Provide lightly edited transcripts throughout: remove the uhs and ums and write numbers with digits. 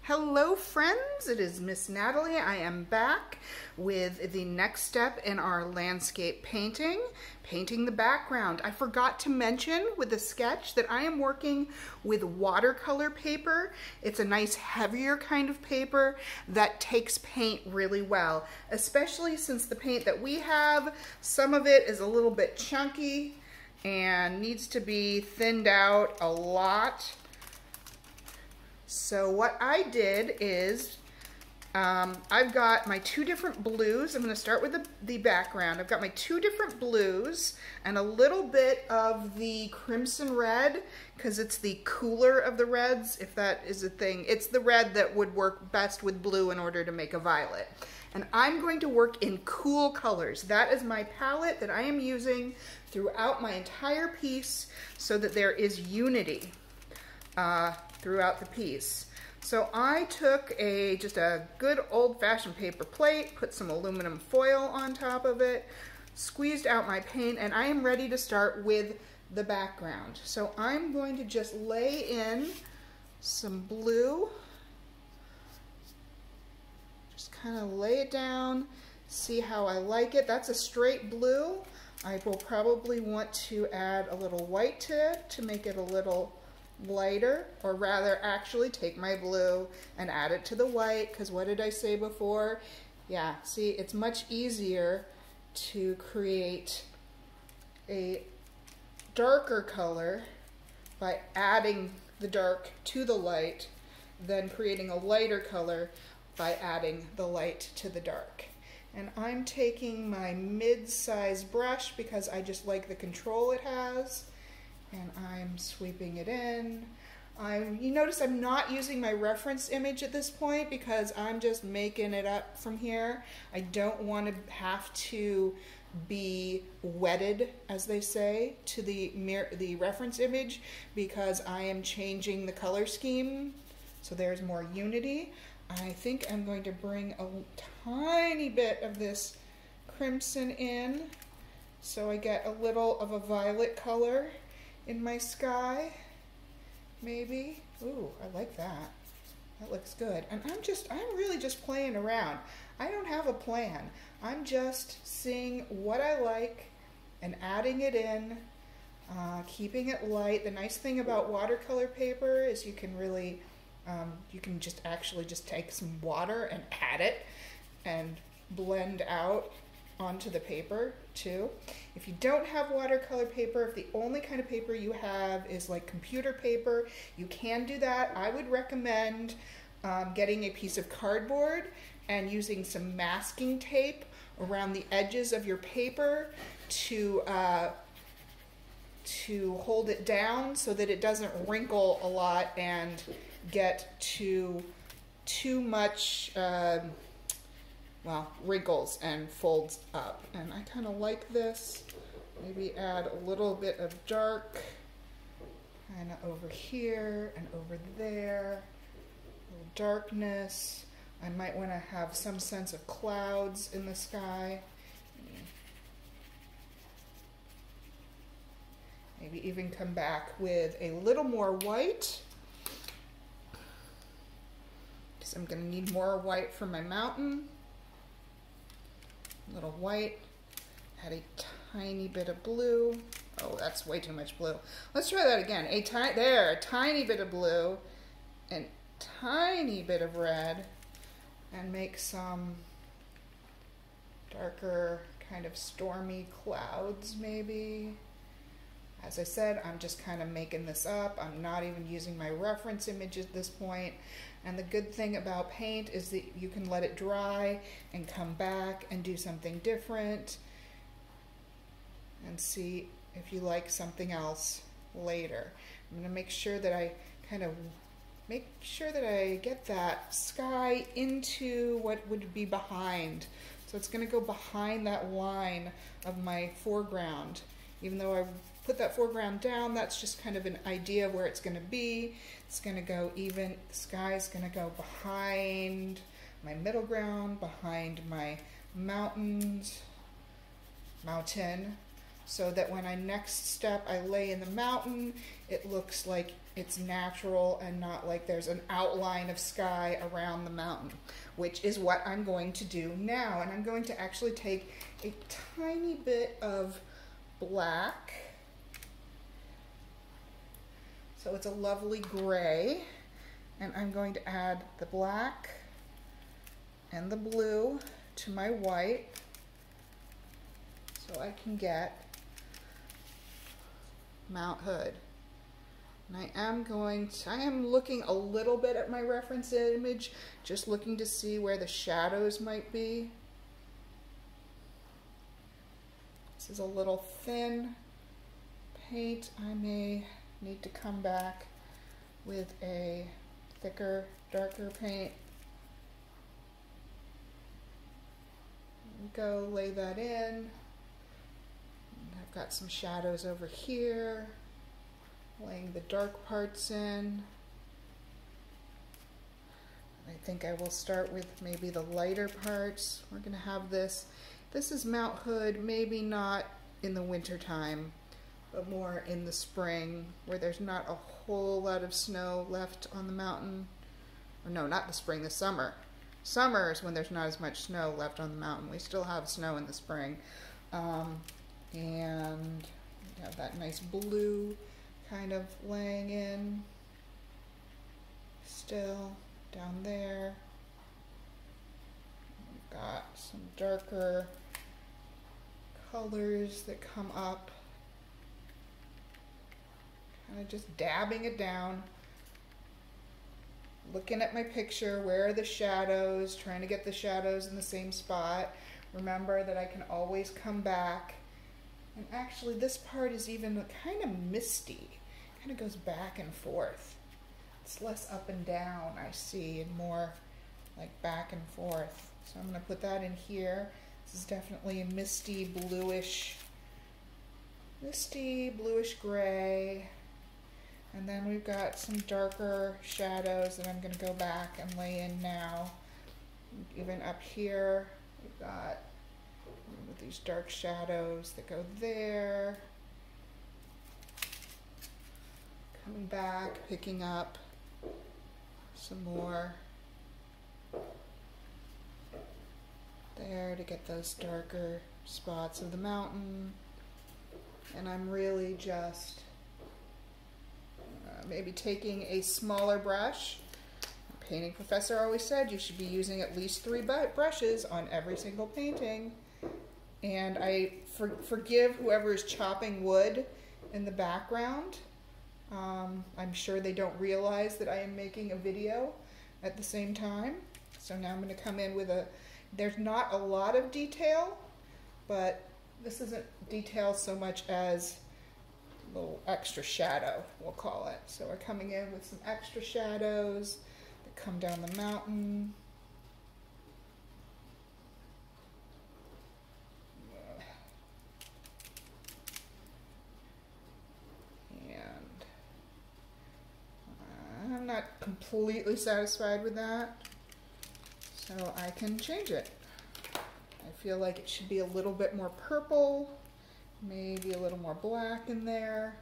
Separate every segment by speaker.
Speaker 1: Hello friends, it is Miss Natalie. I am back with the next step in our landscape painting the background. I forgot to mention with the sketch that I am working with watercolor paper. It's a nice heavier kind of paper that takes paint really well, especially since the paint that we have, some of it is a little bit chunky and needs to be thinned out a lot. So what I did is, I've got my two different blues. I'm going to start with the background. I've got my two different blues and a little bit of the crimson red because it's the cooler of the reds, if that is a thing. It's the red that would work best with blue in order to make a violet. And I'm going to work in cool colors. That is my palette that I am using throughout my entire piece so that there is unity throughout the piece. So I took just a good old-fashioned paper plate, put some aluminum foil on top of it, squeezed out my paint, and I am ready to start with the background. So I'm going to just lay in some blue, just kind of lay it down, see how I like it. That's a straight blue. I will probably want to add a little white to it to make it a little lighter, or rather actually take my blue and add it to the white, because what did I say before? Yeah, see, it's much easier to create a darker color by adding the dark to the light than creating a lighter color by adding the light to the dark. And I'm taking my mid-size brush because I just like the control it has, and I'm sweeping it in. You notice I'm not using my reference image at this point because I'm just making it up from here. I don't want to have to be wedded, as they say, to the reference image because I am changing the color scheme so there's more unity. I think I'm going to bring a tiny bit of this crimson in so I get a little of a violet color in my sky, maybe. Ooh, I like that. That looks good. And I'm really just playing around. I don't have a plan. I'm just seeing what I like and adding it in, keeping it light. The nice thing about watercolor paper is you can really, you can just actually just take some water and add it and blend out onto the paper too. If you don't have watercolor paper, if the only kind of paper you have is like computer paper, you can do that. I would recommend getting a piece of cardboard and using some masking tape around the edges of your paper to hold it down so that it doesn't wrinkle a lot and get too much wrinkles and folds up. And I kind of like this. Maybe add a little bit of dark kind of over here and over there. A little darkness. I might want to have some sense of clouds in the sky. Maybe even come back with a little more white, because I'm going to need more white for my mountain. A little white, add a tiny bit of blue. Oh, that's way too much blue. Let's try that again. A tiny bit of blue and tiny bit of red, and make some darker kind of stormy clouds maybe. As I said, I'm just kind of making this up. I'm not even using my reference image at this point. And the good thing about paint is that you can let it dry and come back and do something different and see if you like something else later. I'm going to make sure that I get that sky into what would be behind. So it's going to go behind that line of my foreground. Even though I put that foreground down, that's just kind of an idea of where it's going to be. It's going to go even, the sky's going to go behind my middle ground, behind my mountain, so that when I next step I lay in the mountain, it looks like it's natural and not like there's an outline of sky around the mountain, which is what I'm going to do now. And I'm going to actually take a tiny bit of black. So it's a lovely gray. And I'm going to add the black and the blue to my white so I can get Mount Hood. And I am looking a little bit at my reference image, just looking to see where the shadows might be. This is a little thin paint. I may need to come back with a thicker, darker paint. Go lay that in. I've got some shadows over here, laying the dark parts in. I think I will start with maybe the lighter parts. We're going to have this. This is Mount Hood, maybe not in the winter time, but more in the spring where there's not a whole lot of snow left on the mountain. Or no, not the spring, the summer. Summer is when there's not as much snow left on the mountain. We still have snow in the spring. And we have that nice blue kind of laying in still down there. We've got some darker colors that come up. Kind of just dabbing it down. Looking at my picture, where are the shadows, trying to get the shadows in the same spot. Remember that I can always come back. And actually this part is even kind of misty. Kind of goes back and forth. It's less up and down, I see, and more like back and forth. So I'm going to put that in here. This is definitely a misty bluish gray. And then we've got some darker shadows that I'm going to go back and lay in now. Even up here, we've got these dark shadows that go there. Coming back, picking up some more there to get those darker spots of the mountain. And I'm really just maybe taking a smaller brush. The painting professor always said you should be using at least 3 brushes on every single painting. And I forgive whoever is chopping wood in the background. I'm sure they don't realize that I am making a video at the same time. So now I'm going to come in with there's not a lot of detail, but this isn't detail so much as a little extra shadow, we'll call it. So we're coming in with some extra shadows that come down the mountain. And I'm not completely satisfied with that, so I can change it. I feel like it should be a little bit more purple, maybe a little more black in there.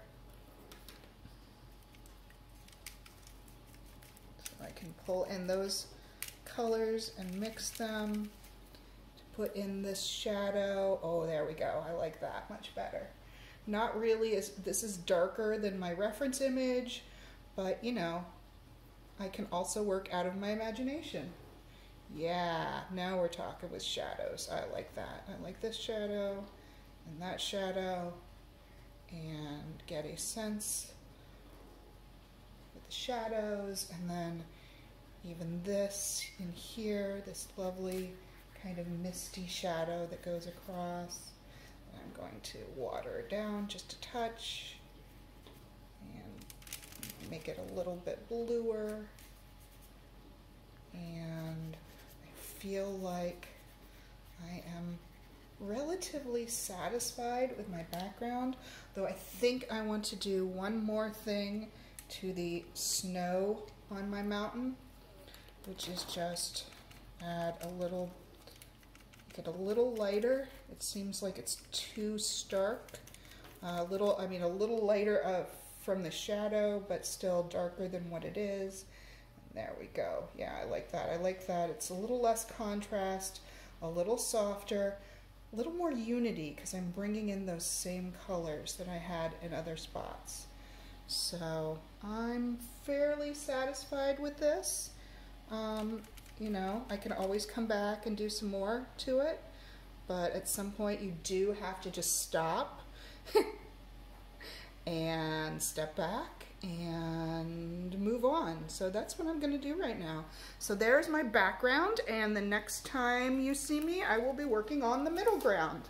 Speaker 1: So I can pull in those colors and mix them to put in this shadow. Oh, there we go. I like that much better. Not really, this is darker than my reference image, but you know, I can also work out of my imagination. Yeah, now we're talking with shadows. I like that. I like this shadow and that shadow, and get a sense with the shadows, and then even this in here, this lovely kind of misty shadow that goes across. And I'm going to water it down just a touch and make it a little bit bluer. And I feel like I am relatively satisfied with my background, though I think I want to do one more thing to the snow on my mountain, which is just add a little, get a little lighter. It seems like it's too stark. A little lighter of from the shadow, but still darker than what it is. There we go. Yeah, I like that. I like that. It's a little less contrast, a little softer, a little more unity because I'm bringing in those same colors that I had in other spots. So I'm fairly satisfied with this. You know, I can always come back and do some more to it, but at some point you do have to just stop and step back and move on. So that's what I'm going to do right now. So there's my background, and the next time you see me, I will be working on the middle ground.